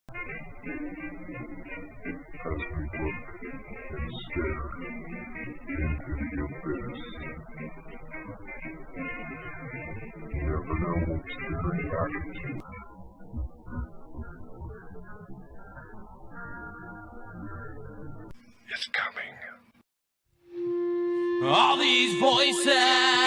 as we look and stare into the abyss. You never know what's staring back at you. It's coming. All these voices.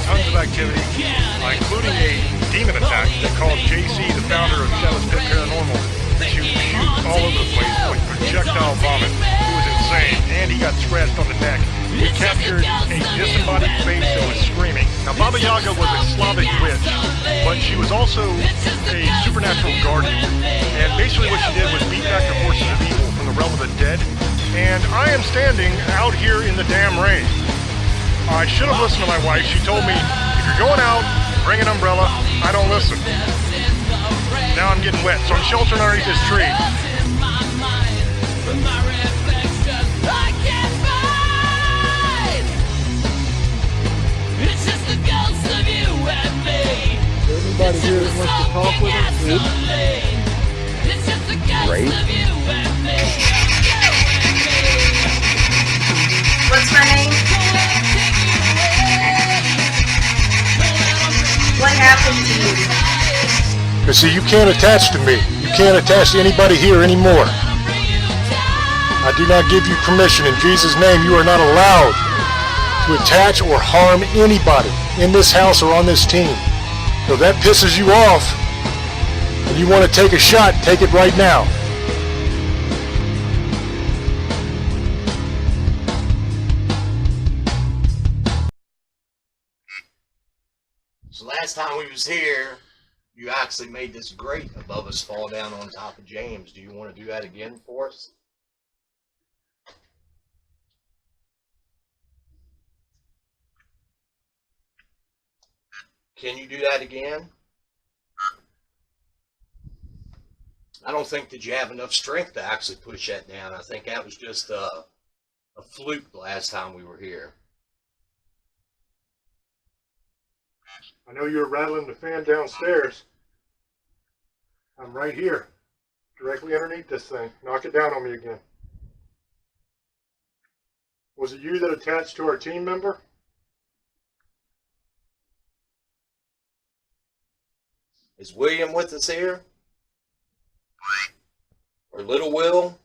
Tons of activity, including a demon attack that called JC, the founder of Shadow's Pit Paranormal, to shoot all over the place with projectile vomit. It was insane, and he got scratched on the neck. We captured a disembodied face that was screaming. Now, Baba Yaga was a Slavic witch, but she was also a supernatural guardian. And basically what she did was beat back the forces of evil from the realm of the dead. And I am standing out here in the damn rain. I should have listened to my wife. She told me, if you're going out, bring an umbrella. I don't listen. Now I'm getting wet, so I'm sheltering underneath this tree. Anybody here that wants to talk with us? Great. What's my name? What happened to you? You see, you can't attach to me. You can't attach to anybody here anymore. I do not give you permission. In Jesus' name, you are not allowed to attach or harm anybody in this house or on this team. So if that pisses you off and you want to take a shot, take it right now. So last time we was here, you actually made this grate above us fall down on top of James. Do you want to do that again for us? Can you do that again? I don't think that you have enough strength to actually push that down. I think that was just a fluke the last time we were here. I know you were rattling the fan downstairs. I'm right here, directly underneath this thing. Knock it down on me again. Was it you that attached to our team member? Is William with us here? Or Little Will?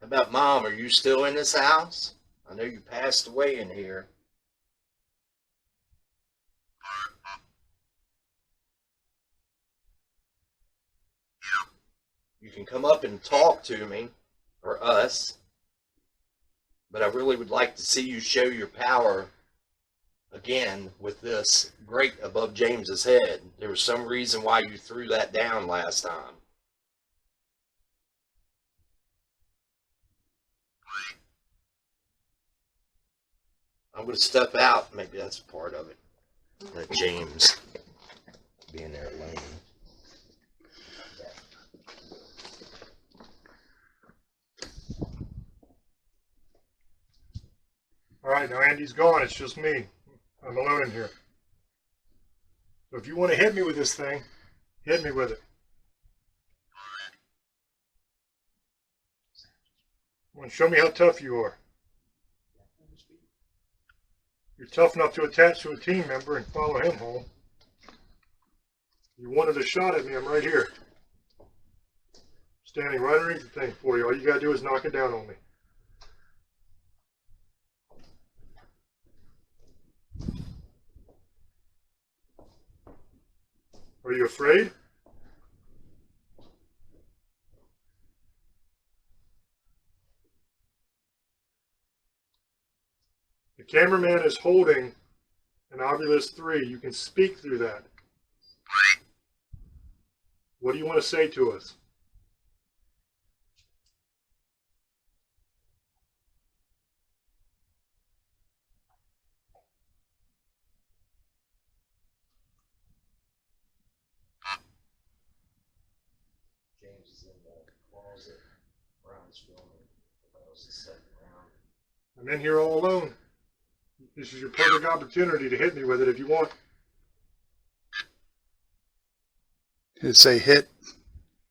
How about Mom? Are you still in this house? I know you passed away in here. You can come up and talk to me, or us, but I really would like to see you show your power again with this grate above James's head. There was some reason why you threw that down last time. I'm going to step out. Maybe that's part of it. Let James be in there alone. All right, now Andy's gone. It's just me. I'm alone in here. So if you want to hit me with this thing, hit me with it. You want to show me how tough you are. You're tough enough to attach to a team member and follow him home. You wanted a shot at me, I'm right here. Standing right underneath the thing for you. All you gotta do is knock it down on me. Are you afraid? The cameraman is holding an Oculus 3. You can speak through that. What do you want to say to us? James is in the closet. Brian's filming. Everybody else is sitting around. I'm in here all alone. This is your perfect opportunity to hit me with it if you want. Did it say hit?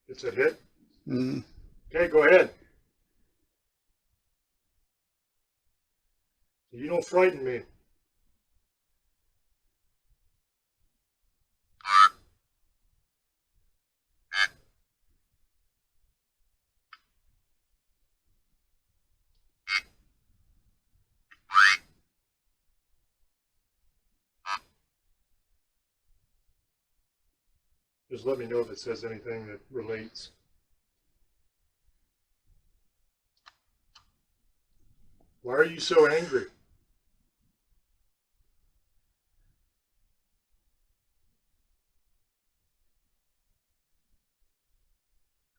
It's a hit. Mm. Okay, go ahead. You don't frighten me. Just let me know if it says anything that relates. Why are you so angry?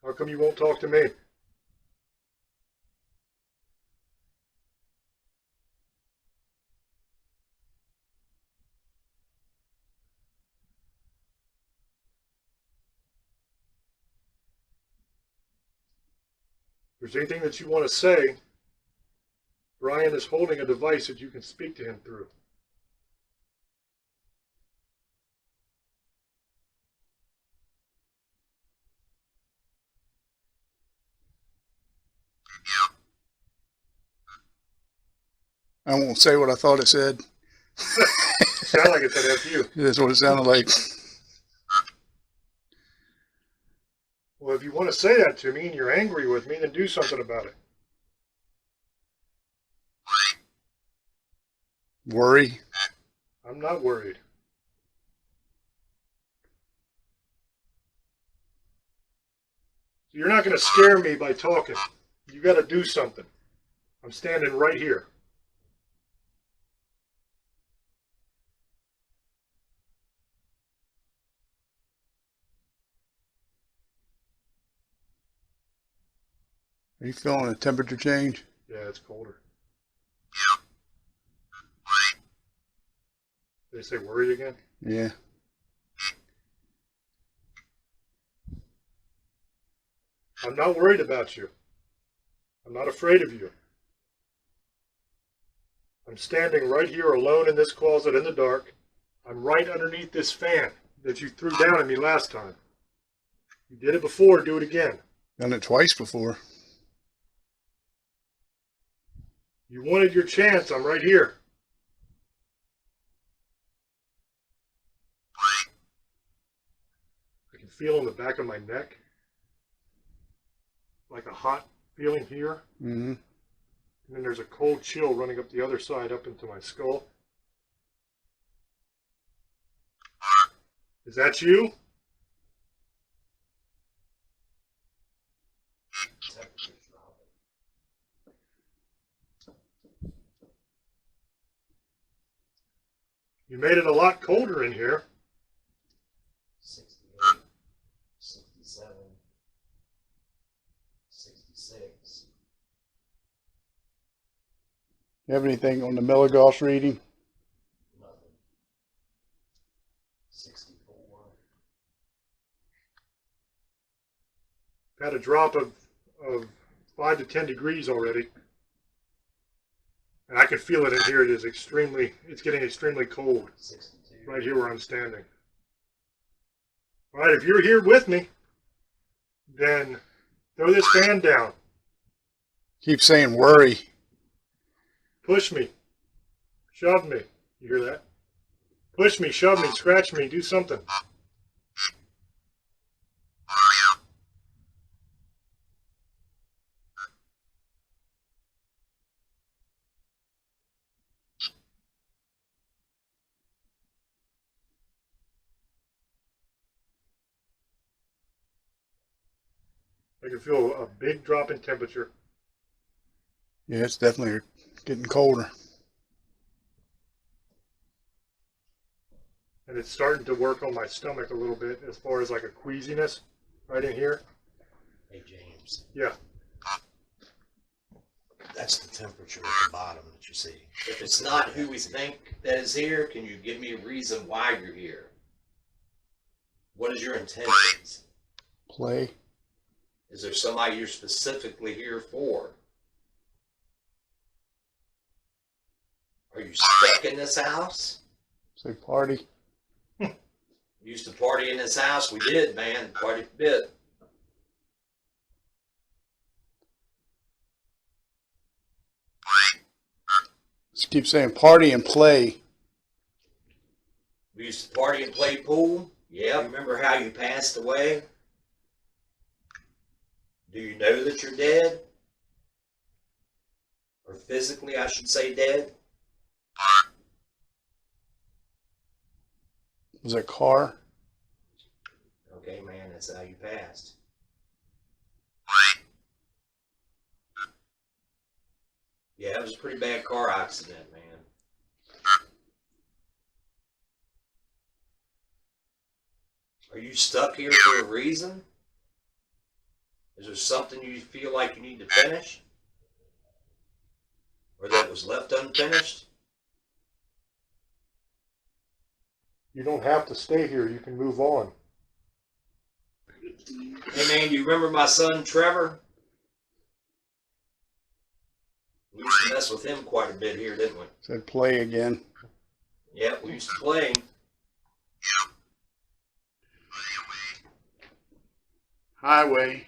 How come you won't talk to me? If there's anything that you want to say, Brian is holding a device that you can speak to him through. I won't say what I thought it said. Sound like it said F you. That's what it sounded like. Well, if you want to say that to me and you're angry with me, then do something about it. Worry. I'm not worried. You're not going to scare me by talking. You got to do something. I'm standing right here. Are you feeling a temperature change? Yeah, it's colder. Did they say worried again? Yeah. I'm not worried about you. I'm not afraid of you. I'm standing right here alone in this closet in the dark. I'm right underneath this fan that you threw down at me last time. You did it before, do it again. Done it twice before. You wanted your chance, I'm right here. I can feel in the back of my neck, like a hot feeling here. Mm-hmm. And then there's a cold chill running up the other side, up into my skull. Is that you? You made it a lot colder in here. 68, 67, 66. You have anything on the milligauss reading? Nothing. 64. Had a drop of 5 to 10 degrees already. And I can feel it in here. It's getting extremely cold 62. right here where I'm standing. All right, if you're here with me, then throw this fan down. Keep saying worry. Push me. Shove me. You hear that? Push me, shove me, scratch me, do something. I can feel a big drop in temperature. Yeah, it's definitely getting colder. And it's starting to work on my stomach a little bit as far as like a queasiness right in here. Hey, James. Yeah. That's the temperature at the bottom that you see. If it's not who we think that is here, can you give me a reason why you're here? What is your intentions? Play. Is there somebody you're specifically here for? Are you stuck in this house? Say party. We used to party in this house. We did, man. Party a bit. Just keep saying party and play. We used to party and play pool. Yeah, remember how you passed away? Do you know that you're dead? Or physically, I should say, dead? Was it car? Okay, man, that's how you passed. Yeah, it was a pretty bad car accident, man. Are you stuck here for a reason? Is there something you feel like you need to finish? Or that was left unfinished? You don't have to stay here. You can move on. Hey man, you remember my son Trevor? We used to mess with him quite a bit here, didn't we? Said play again. Yeah, we used to play. Highway.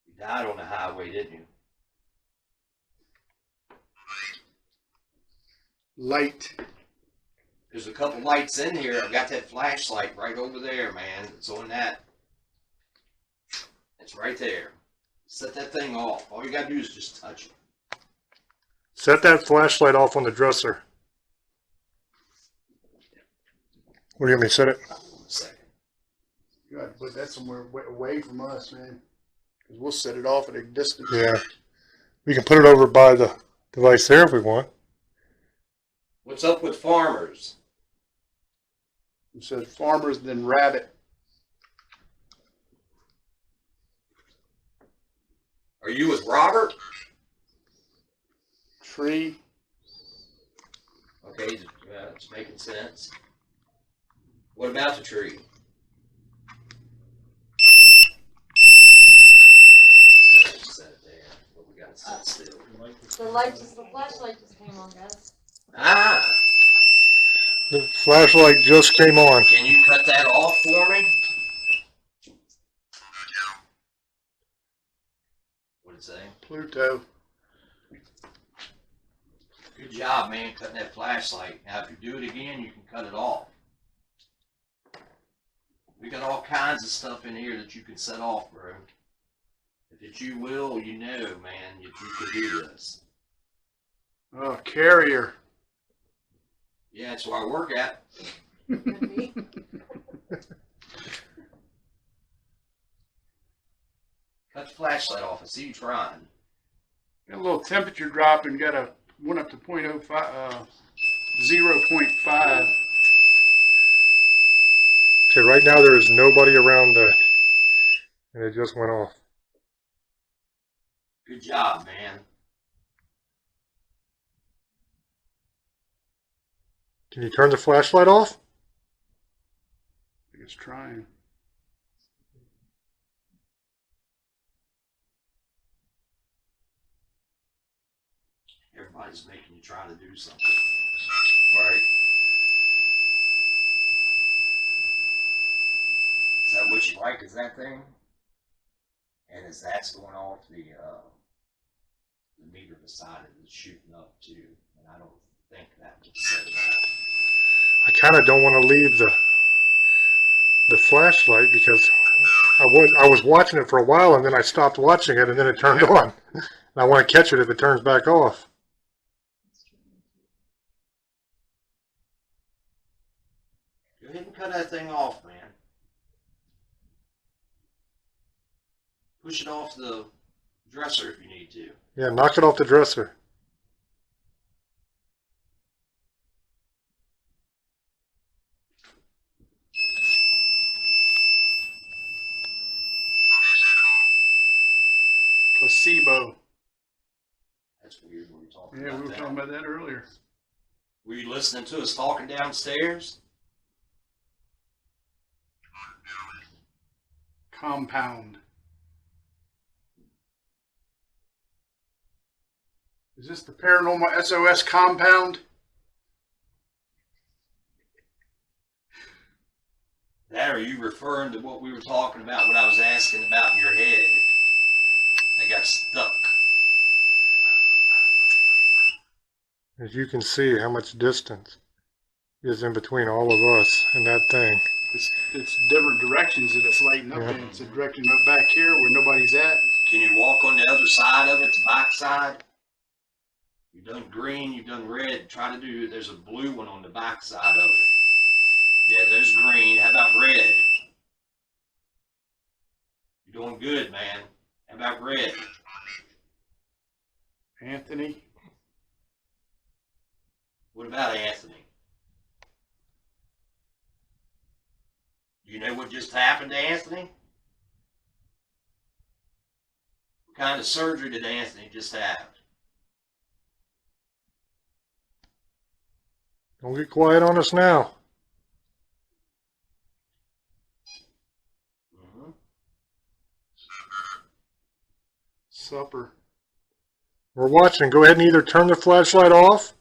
You died on the highway, didn't you? Light. There's a couple lights in here. I've got that flashlight right over there, man. It's on that. It's right there. Set that thing off. All you gotta do is just touch it. Set that flashlight off on the dresser. Where do you want me to set it? Hold on a second. You got to put that somewhere away from us, man. Because we'll set it off at a distance. Yeah. We can put it over by the device there if we want. What's up with farmers? It says farmers, then rabbit. Are you with Robert? Tree. Okay, it's making sense. What about the tree? Set it there. But we gotta sit still. The flashlight just came on, guys. Ah! The flashlight just came on. Can you cut that off for me? What'd it say? Pluto. Good job, man, cutting that flashlight. Now, if you do it again, you can cut it off. We got all kinds of stuff in here that you can set off, bro. If you will, you know, man, you can do this. Oh, carrier. Yeah, that's where I work at. Could be. Cut the flashlight off. I see you trying. Got a little temperature drop and got a went up to 0.05, 0.5. Okay, right now there is nobody around and it just went off. Good job, man. Can you turn the flashlight off? I think it's trying. Everybody's making you try to do something. Right? Is that what you like? Is that thing? And as that's going off, the meter beside it is shooting up too. And I don't think that would set it off. I kind of don't want to leave the flashlight because I was watching it for a while and then I stopped watching it and then it turned on. And I want to catch it if it turns back off. Go ahead and cut that thing off, man. Push it off the dresser if you need to. Yeah, knock it off the dresser. Placebo. That's weird. We were talking Yeah, about we were that. talking about that earlier. Were you listening to us talking downstairs? compound. Is this the paranormal SOS compound? That, or are you referring to what we were talking about, what I was asking about in your head? I got stuck. As you can see how much distance is in between all of us and that thing. It's different directions that it's lighting up in. It's a direction up back here where nobody's at. Can you walk on the other side of it, the back side? You've done green, you've done red. Try to do, there's a blue one on the back side of it. Yeah, there's green. How about red? You're doing good, man. How about red? Anthony. What about Anthony? You know what just happened to Anthony? What kind of surgery did Anthony just have? Don't get quiet on us now. Mm-hmm. Supper. We're watching. Go ahead and either turn the flashlight off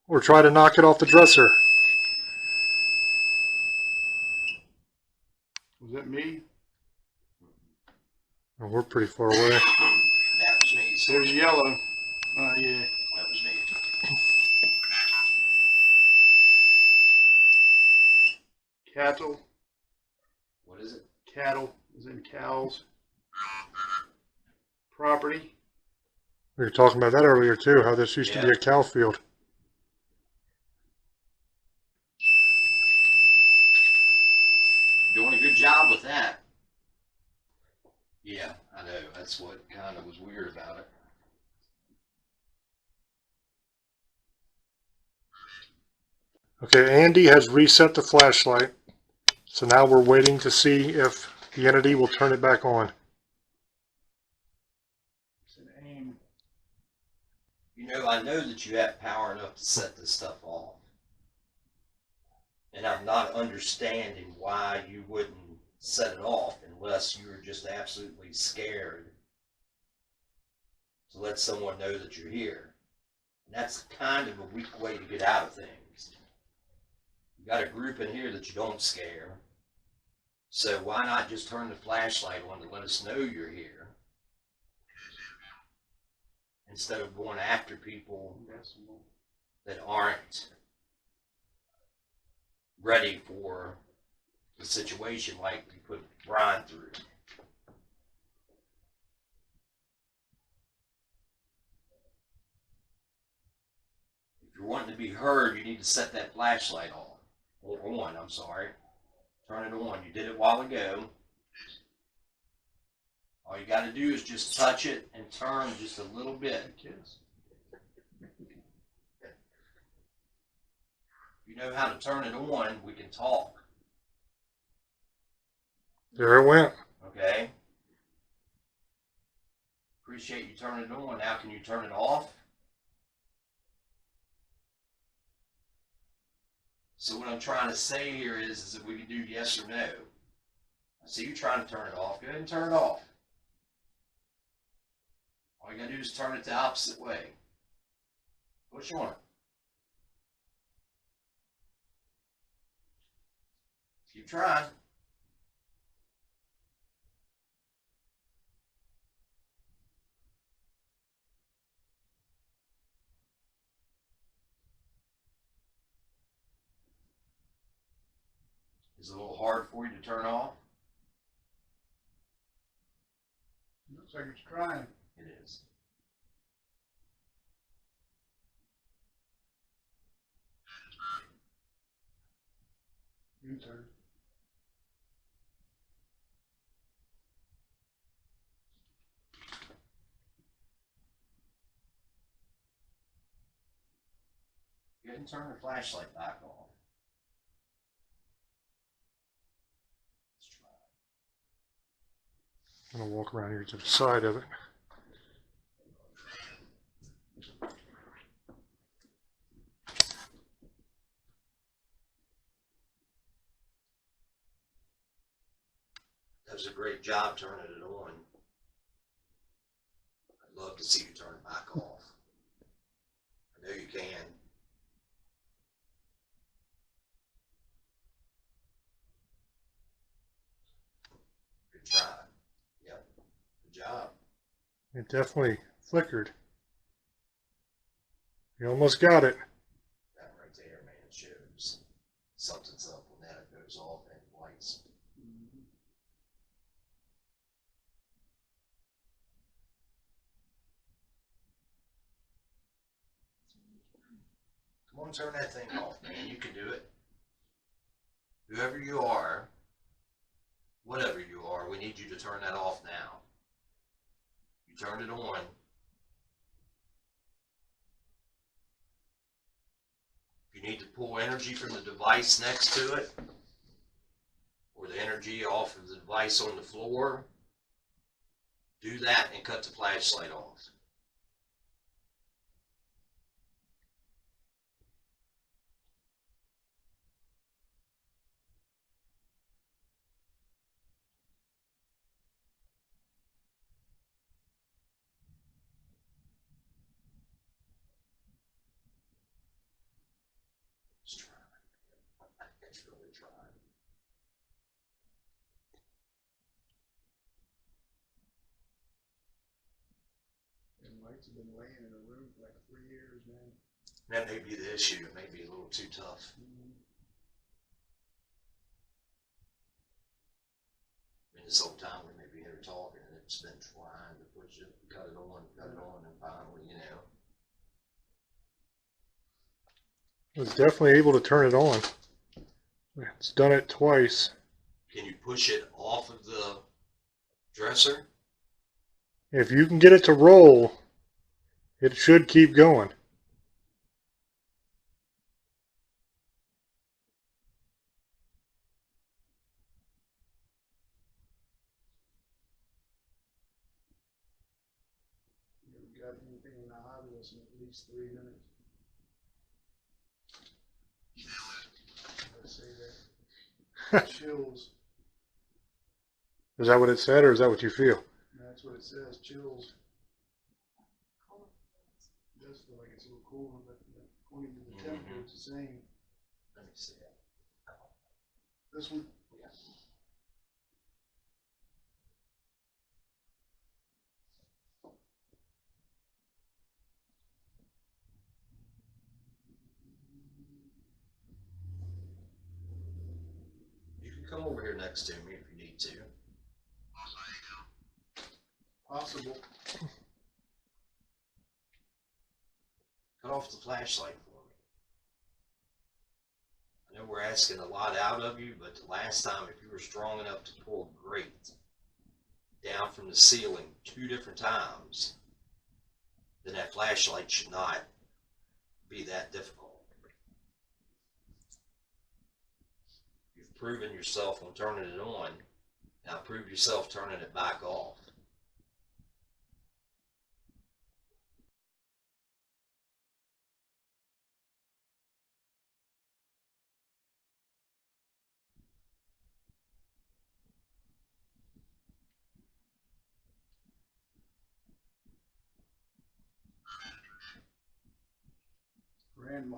or try to knock it off the dresser. Was that me? Oh, we're pretty far away. That was me. There's yellow. Yeah. That was me. Cattle. What is it? Cattle, as in cows. Property. We were talking about that earlier too, how this used to be a cow field. Doing a good job with that. Yeah, I know. That's what kind of was weird about it. Okay, Andy has reset the flashlight. So now we're waiting to see if the entity will turn it back on. You know, I know that you have power enough to set this stuff off. And I'm not understanding why you wouldn't set it off unless you were just absolutely scared to let someone know that you're here. And that's kind of a weak way to get out of things. You got a group in here that you don't scare. So why not just turn the flashlight on to let us know you're here? Instead of going after people that aren't ready for the situation like you put Brian through. If you're wanting to be heard, you need to set that flashlight on. Or on, I'm sorry. Turn it on. You did it a while ago. All you got to do is just touch it and turn just a little bit. You know how to turn it on, we can talk. There it went. Okay? Appreciate you turning it on. Now can you turn it off? So what I'm trying to say here is that we can do yes or no. I see you trying to turn it off. Go ahead and turn it off. All you gotta do is turn it the opposite way. Push on it. Keep trying. Is it a little hard for you to turn off? Looks like it's trying. It is. You turn. Go ahead and turn the flashlight back on. Let's try. I'm going to walk around here to the side of it. does a great job turning it on. I'd love to see you turn it back off. I know you can. Good try. Yep. Good job. It definitely flickered. You almost got it. That right there, man, shows something's up when that goes off and lights. Come on, turn that thing off, man. You can do it. Whoever you are, whatever you are, we need you to turn that off now. You turned it on. If you need to pull energy from the device next to it, or the energy off of the device on the floor, do that and cut the flashlight off. Let's try. Let's really try. And lights have been laying in a room for like 3 years, man. That may be the issue. It may be a little too tough. I mean, this whole time we may be here talking and it's been trying to push it, cut it on, and finally, you know. It was definitely able to turn it on. It's done it twice. Can you push it off of the dresser? If you can get it to roll, it should keep going. You haven't got anything in the obvious in at least 3 minutes. I say that. Chills. Is that what it said, or is that what you feel? That's what it says, chills. It does feel like it's a little cooler, but according to the temperature, it's the same. Let me see it. This one? Yeah. You can come over here next to me if you need to. Possible. Cut off the flashlight for me. I know we're asking a lot out of you, but the last time, if you were strong enough to pull a grate down from the ceiling 2 different times, then that flashlight should not be that difficult. You've proven yourself on turning it on. Now prove yourself turning it back off. Grandma.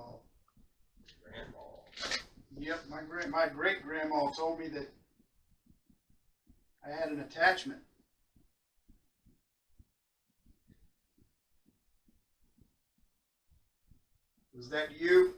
Grandma. Yep, my great grandma told me that I had an attachment. Was that you?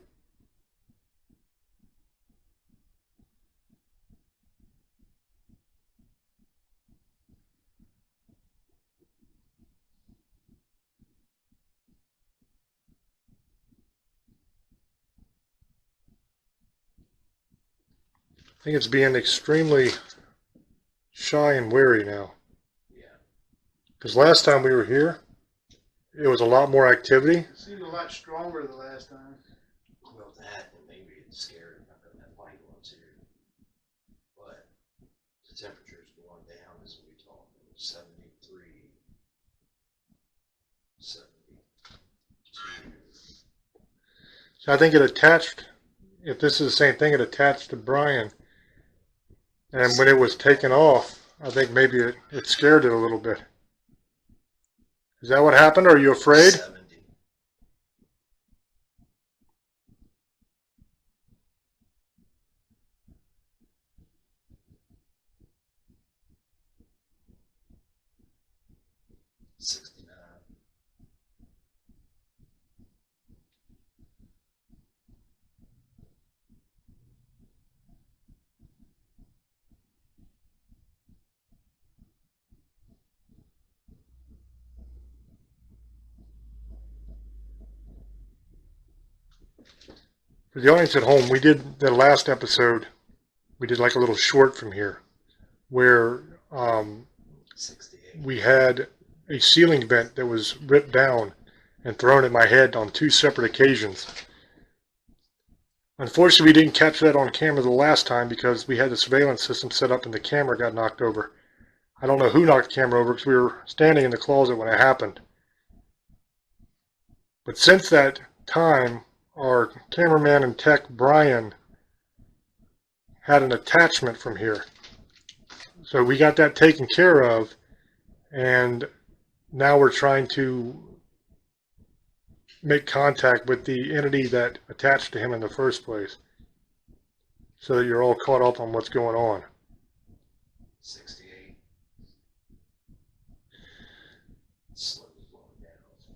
I think it's being extremely shy and wary now. Yeah. Because last time we were here, it was a lot more activity. It seemed a lot stronger the last time. Well, that and maybe it's scared about that light on too. But the temperature's going down as we talk. It was 73, 72. So I think it attached, if this is the same thing, it attached to Brian. And when it was taken off, I think maybe it scared it a little bit. Is that what happened? Are you afraid? 70. For the audience at home, we did the last episode, we did like a little short from here where 68. we had a ceiling vent that was ripped down and thrown at my head on 2 separate occasions. Unfortunately, we didn't catch that on camera the last time because we had the surveillance system set up and the camera got knocked over. I don't know who knocked the camera over because we were standing in the closet when it happened. But since that time, our cameraman and tech, Brian, had an attachment from here. So we got that taken care of, and now we're trying to make contact with the entity that attached to him in the first place so that you're all caught up on what's going on. 68. Slowly going down.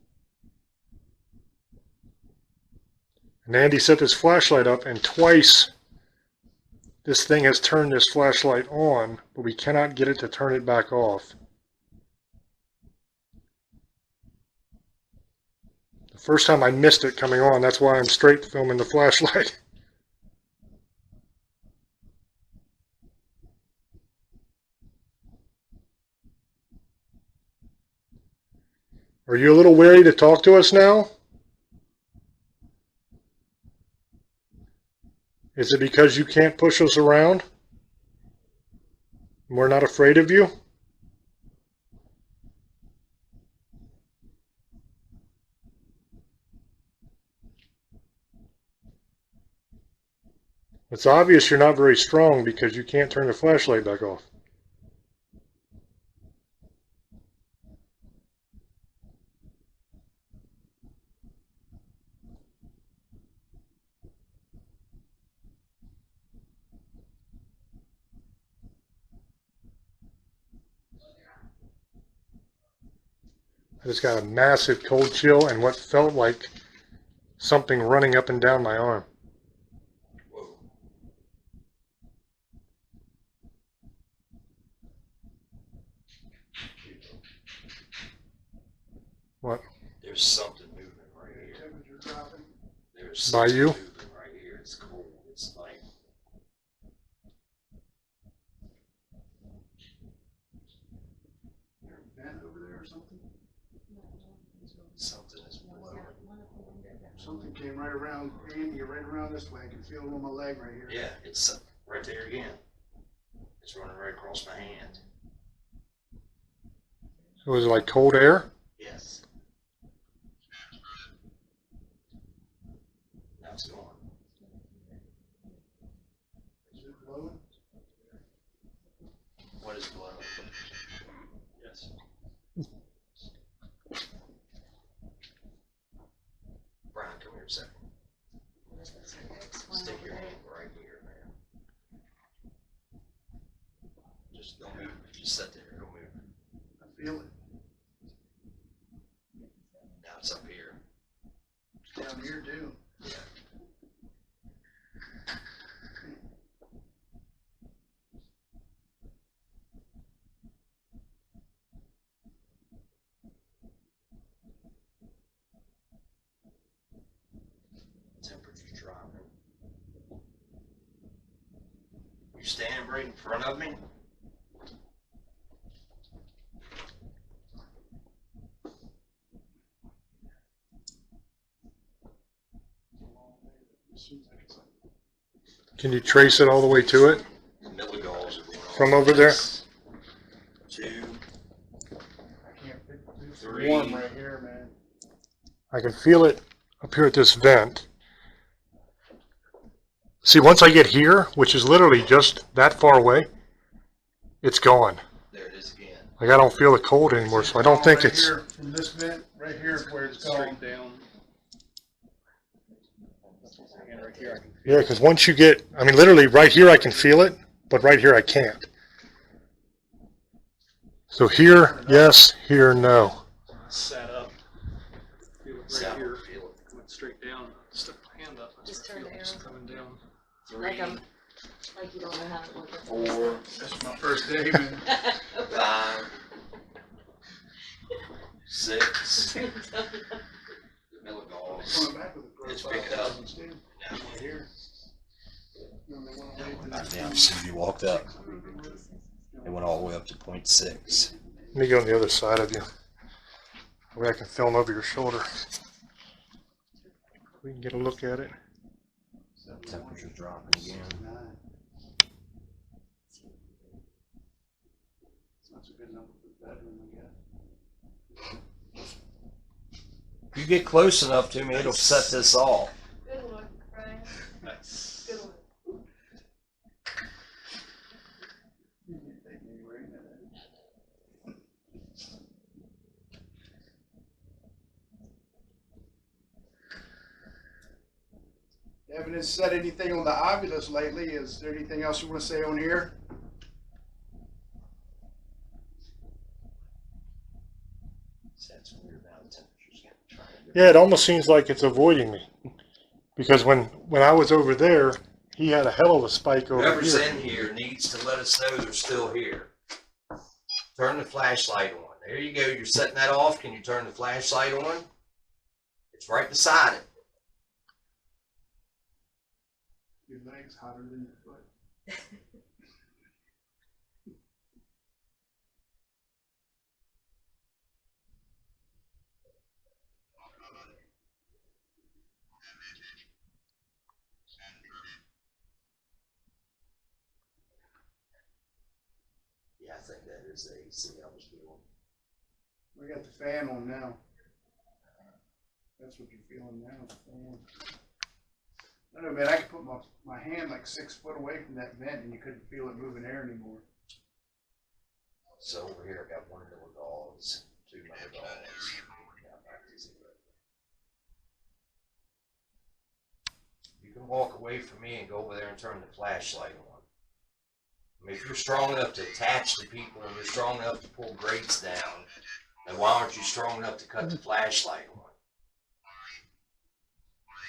And Andy set this flashlight up, and twice this thing has turned this flashlight on, but we cannot get it to turn it back off. The first time I missed it coming on, that's why I'm straight filming the flashlight. Are you a little wary to talk to us now? Is it because you can't push us around? We're not afraid of you? It's obvious you're not very strong because you can't turn the flashlight back off. I just got a massive cold chill and what felt like something running up and down my arm. Whoa. What? There's something moving right here. Temperature dropping. There's By something you? moving right here. It's cold. It's like Vent over there or something? something is blowing. Something came right around Andy, right around this way. I can feel it on my leg right here. Yeah, it's right there again. It's running right across my hand. So was it like cold air? Yes. Now it's gone. Is it blowing? What is blowing? Yes. Brian, come here a second. Stick your hand right here, man. Just don't move. Just sit there. Don't move. I feel it. Now it's up here. It's down here too. Yeah. Temperature's dropping. You standing right in front of me? Can you trace it all the way to it? Milligauls are going on. From over there? 2, I can't pick it's 3. warm right here, man. I can feel it up here at this vent. See, once I get here, which is literally just that far away, it's gone. Like I don't feel the cold anymore, so I don't think Right it's. here, from this vent, right here is where it's going. down. And right here I can Yeah, because once you get, I mean, literally right here I can feel it, but right here I can't. So here, yes. Here, no. set up. Feel it See, I right don't here. feel it. Went straight down. Stuck my hand up. Just I turn feel the it just arrow. coming down. Like like you don't know how to look at 4, This is my first day, man. 5, 6. Milligauss. Coming back with a It's picking up. Now right here. Back down as soon as you walked up. It went all the way up to 0.6. Let me go on the other side of you. That way I can film over your shoulder. We can get a look at it. Temperature's dropping again. That's a good number for the bedroom, I guess. If you get close enough to me, it'll set this off. Good one, Brian. Good one. You haven't said anything on the ovulus lately. Is there anything else you want to say on here? That's weird now. The temperature's getting trying to Yeah, it almost seems like it's avoiding me. Because when I was over there, he had a hell of a spike over Whoever's here. in here needs to let us know they're still here. Turn the flashlight on. There you go. You're setting that off. Can you turn the flashlight on? It's right beside it. Your leg's hotter than your foot. Yeah, I think that is the AC I was feeling. We got the fan on now. That's what you're feeling now, the fan. I know, man, I could put my hand like 6 foot away from that vent and you couldn't feel it moving air anymore. So over here, I got 1 milligauss, 2 milligauss. Now back to 0. You can walk away from me and go over there and turn the flashlight on. I mean, if you're strong enough to attach to people and you're strong enough to pull grates down, then why aren't you strong enough to cut the flashlight on?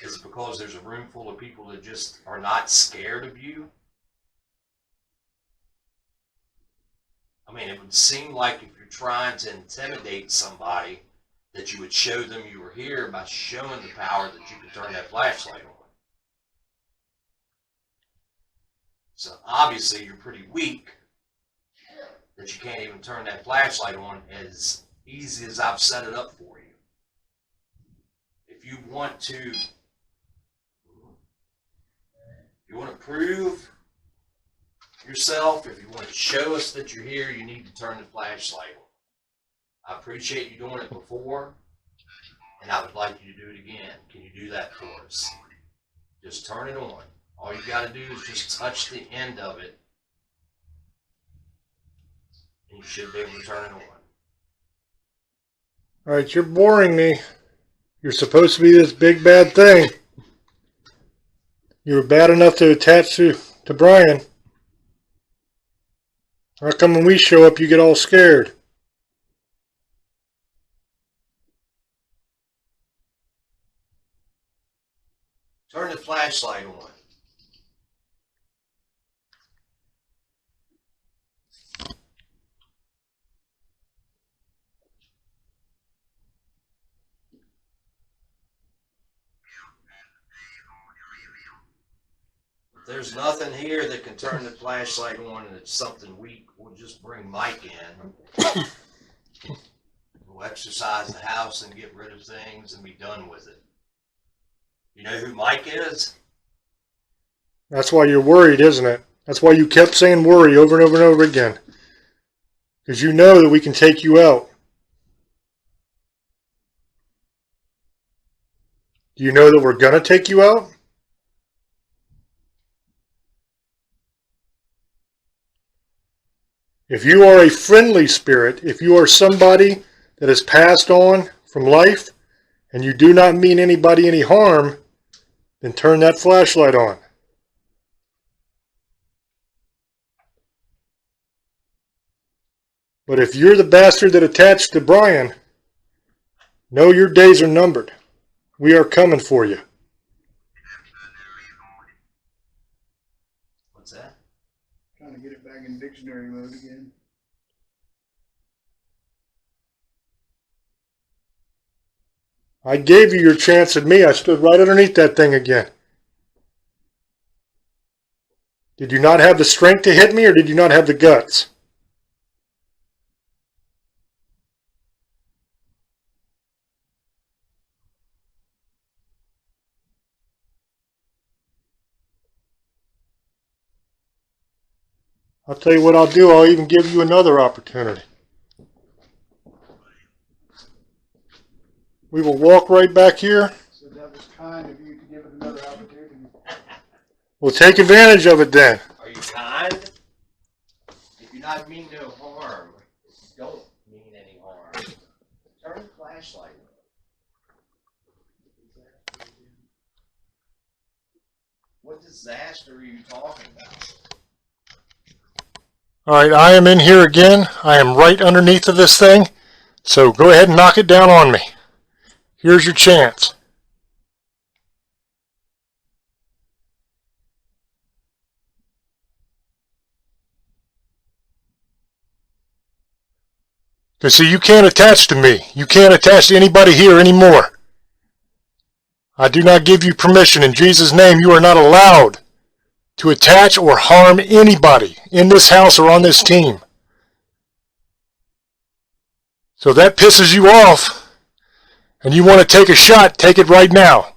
Is it because there's a room full of people that just are not scared of you? I mean, it would seem like if you're trying to intimidate somebody, that you would show them you were here by showing the power that you can turn that flashlight on. So obviously you're pretty weak that you can't even turn that flashlight on as easy as I've set it up for you. If you want to prove yourself, if you want to show us that you're here, you need to turn the flashlight on. I appreciate you doing it before, and I would like you to do it again. Can you do that for us? Just turn it on. All you got to do is just touch the end of it, and you should be able to turn it on. All right, you're boring me. You're supposed to be this big bad thing. You were bad enough to attach to Brian. How come when we show up you get all scared? Turn the flashlight on. If there's nothing here that can turn the flashlight on and it's something weak, we'll just bring Mike in. We'll exercise the house and get rid of things and be done with it. You know who Mike is? That's why you're worried, isn't it? That's why you kept saying worry over and over and over again. Because you know that we can take you out. Do you know that we're going to take you out? If you are a friendly spirit, if you are somebody that has passed on from life and you do not mean anybody any harm, then turn that flashlight on. But if you're the bastard that attached to Brian, know your days are numbered. We are coming for you. What's that? Trying to get it back in dictionary mode again. I gave you your chance at me. I stood right underneath that thing again. Did you not have the strength to hit me, or did you not have the guts? I'll tell you what I'll do. I'll even give you another opportunity. We will walk right back here. So that was kind of you to give it another opportunity. We'll take advantage of it then. Are you kind? If you not mean no harm, if you don't mean any harm, turn the flashlight on. What disaster are you talking about? All right, I am in here again. I am right underneath of this thing. So go ahead and knock it down on me. Here's your chance. Because see, you can't attach to me. You can't attach to anybody here anymore. I do not give you permission. In Jesus' name, you are not allowed to attach or harm anybody in this house or on this team. So if that pisses you off and you want to take a shot, take it right now.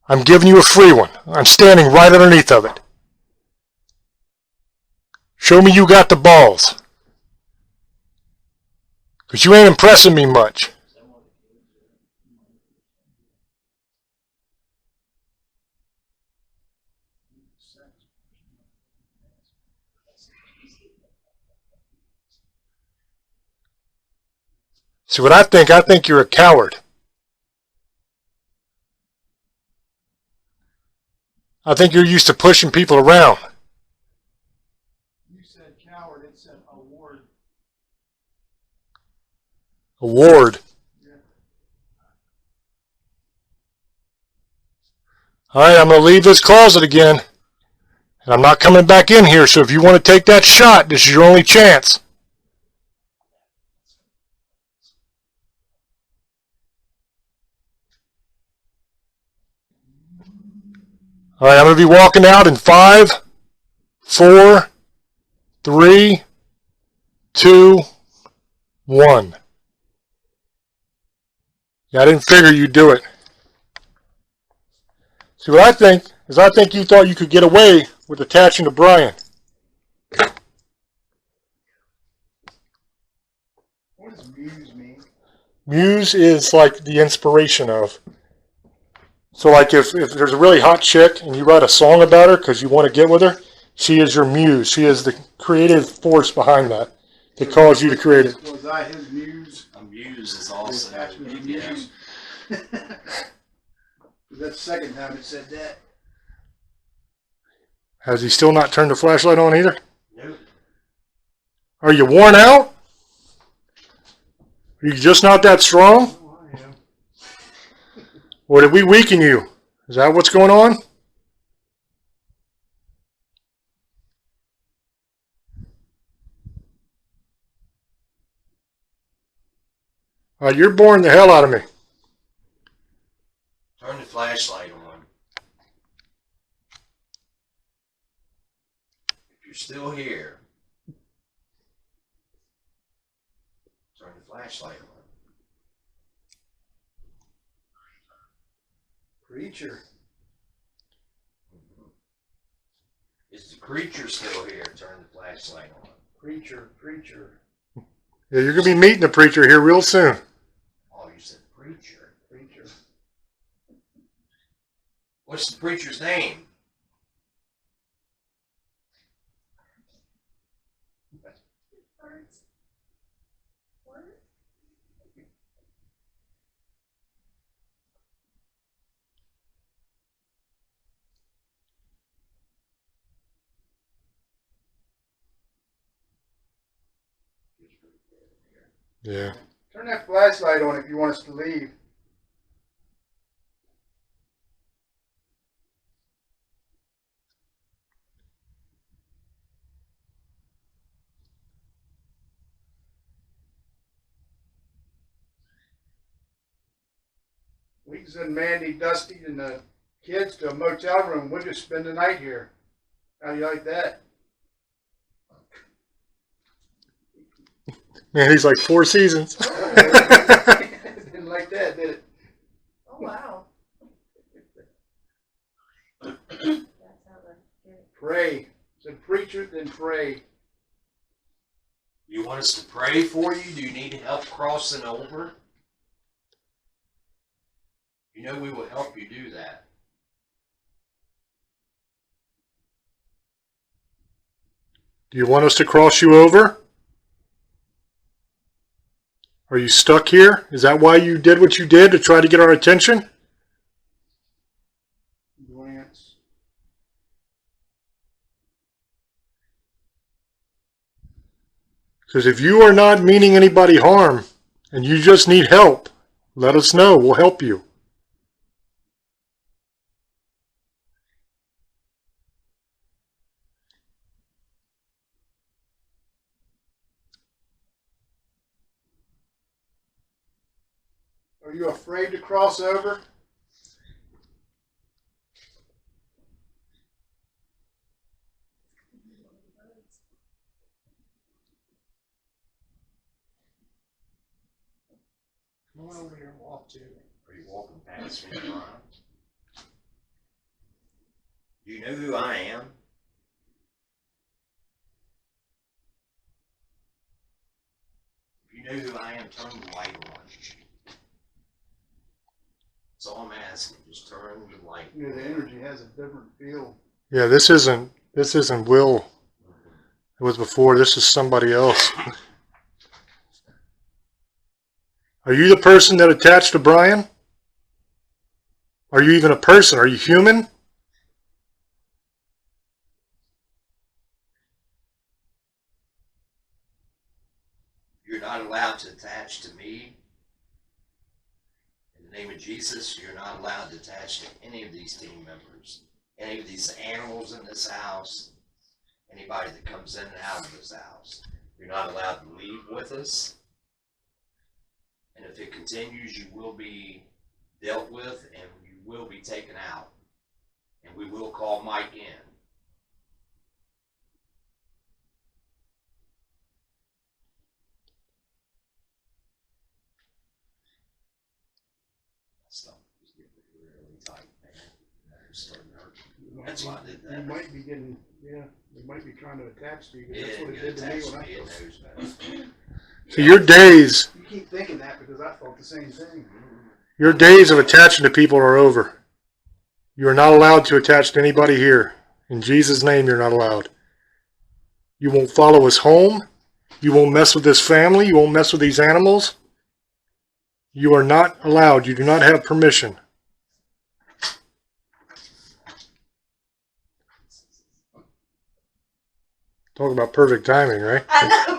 I'm giving you a free one. I'm standing right underneath of it. Show me you got the balls. Because you ain't impressing me much. See what I think? I think you're a coward. I think you're used to pushing people around. You said coward, it said award. Award. Yeah. All right, I'm going to leave this closet again. And I'm not coming back in here, so if you want to take that shot, this is your only chance. All right, I'm going to be walking out in 5, 4, 3, 2, 1. Yeah, I didn't figure you'd do it. See, what I think is I think you thought you could get away with attaching to Brian. What does muse mean? Muse is like the inspiration of. So like if there's a really hot chick and you write a song about her because you want to get with her, she is your muse. She is the creative force behind that caused you to create it. Was I his muse? A muse is also. Attachment of Yeah. muse. That's the second time it said that. Has he still not turned the flashlight on either? Nope. Are you worn out? Are you just not that strong? Oh, I am. Or did we weaken you? Is that what's going on? All right, you're boring the hell out of me. Turn the flashlight on. If you're still here, turn the flashlight on. Preacher. Is the creature still here? Turn the flashlight on. Preacher. Preacher. Yeah, you're going to be meeting the preacher here real soon. Oh, you said preacher. Preacher. What's the preacher's name? Yeah. Turn that flashlight on if you want us to leave. We can send Mandy, Dusty, and the kids to a motel room. We'll just spend the night here. How do you like that? Man, he's like 4 seasons. Didn't like that, did it? Oh, wow. Pray. Said preacher, then pray. You want us to pray for you? Do you need help crossing over? You know we will help you do that. Do you want us to cross you over? Are you stuck here? Is that why you did what you did, to try to get our attention? Glance. Because if you are not meaning anybody harm and you just need help, let us know. We'll help you. Are you afraid to cross over? Come on over here and walk to me. Are you walking past me, Brian? Do you know who I am? If you know who I am, turn the light on. That's all I'm asking. Just turn the light on. You know, the energy has a different feel. Yeah, this isn't Will. It was before. This is somebody else. Are you the person that attached to Brian? Are you even a person? Are you human? You're not allowed to attach to me. In the name of Jesus, you're not allowed to attach to any of these team members, any of these animals in this house, anybody that comes in and out of this house. You're not allowed to leave with us. And if it continues, you will be dealt with and you will be taken out. And we will call Mike in. Stuff was getting really tight, man. It was starting to hurt. That's why I did that. You might be getting, yeah, they might be trying to attach to you. 'Cause Yeah, that's what it it did to me attached when I me. It first. knows better. So your days You keep thinking that because I thought the same thing. Your days of attaching to people are over. You are not allowed to attach to anybody here. In Jesus' name, you're not allowed. You won't follow us home. You won't mess with this family. You won't mess with these animals. You are not allowed. You do not have permission. Talk about perfect timing, right? I know.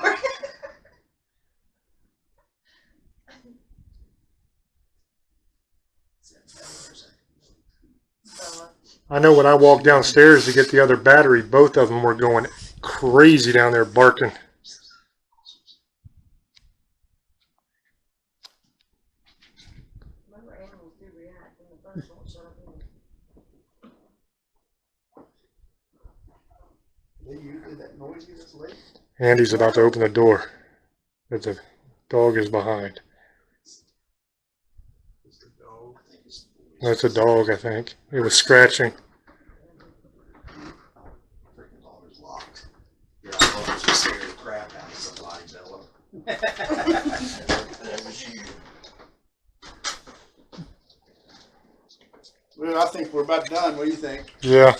I know when I walked downstairs to get the other battery, both of them were going crazy down there barking. Remember, animals do react when the bugs won't shut up either. You did that noisy this late? Andy's about to open the door, but the dog is behind. That's a dog, I think. It was scratching. Freaking door is locked. Your eyeballs just scared the crap out of somebody, Bella. That was you. Well, I think we're about done. What do you think? Yeah.